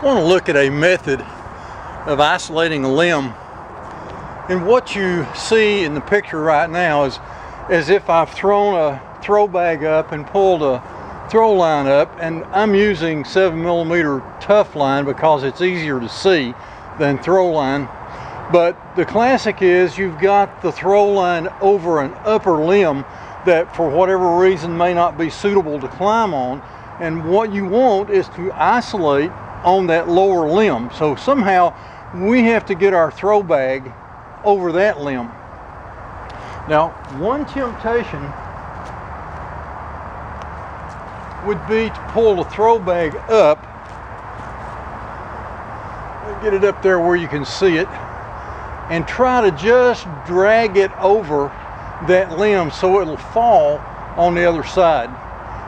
I want to look at a method of isolating a limb, and what you see in the picture right now is as if I've thrown a throw bag up and pulled a throw line up, and I'm using 7mm tough line because it's easier to see than throw line. But the classic is you've got the throw line over an upper limb that for whatever reason may not be suitable to climb on, and what you want is to isolate on that lower limb. So somehow we have to get our throw bag over that limb. Now, one temptation would be to pull the throw bag up, get it up there where you can see it, and try to just drag it over that limb so it'll fall on the other side.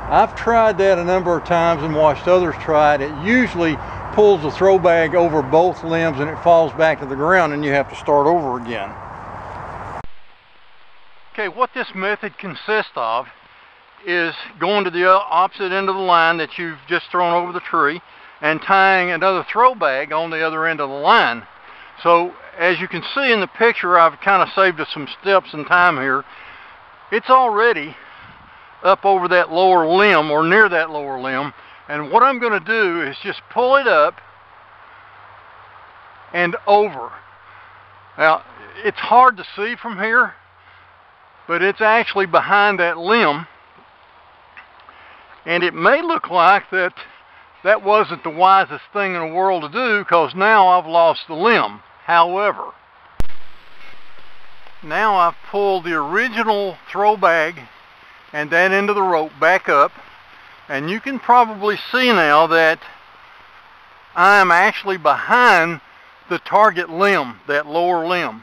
I've tried that a number of times and watched others try it. It usually pulls the throw bag over both limbs and it falls back to the ground and you have to start over again. Okay, what this method consists of is going to the opposite end of the line that you've just thrown over the tree and tying another throw bag on the other end of the line. So as you can see in the picture, I've kind of saved us some steps and time here. It's already up over that lower limb or near that lower limb, and what I'm going to do is just pull it up and over. Now it's hard to see from here, but it's actually behind that limb, and it may look like that wasn't the wisest thing in the world to do, because now I've lost the limb. However, now I've pulled the original throw bag and that end of the rope back up, and you can probably see now that I'm actually behind the target limb, that lower limb,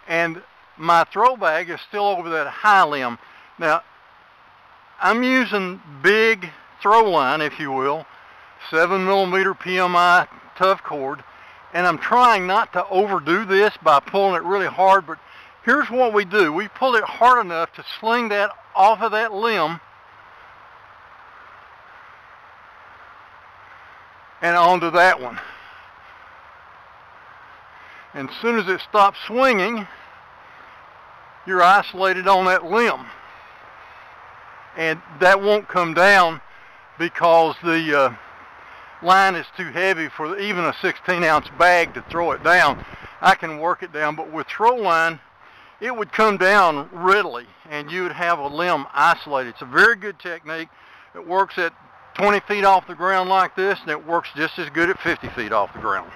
and my throw bag is still over that high limb. Now I'm using big throw line, if you will, 7mm PMI tough cord, and I'm trying not to overdo this by pulling it really hard, but here's what we do. We pull it hard enough to sling that off of that limb and onto that one. And as soon as it stops swinging, you're isolated on that limb. And that won't come down because the line is too heavy for even a 16-ounce bag to throw it down. I can work it down, but with throw line, it would come down readily and you would have a limb isolated. It's a very good technique. It works at 20 feet off the ground like this, and it works just as good at 50 feet off the ground.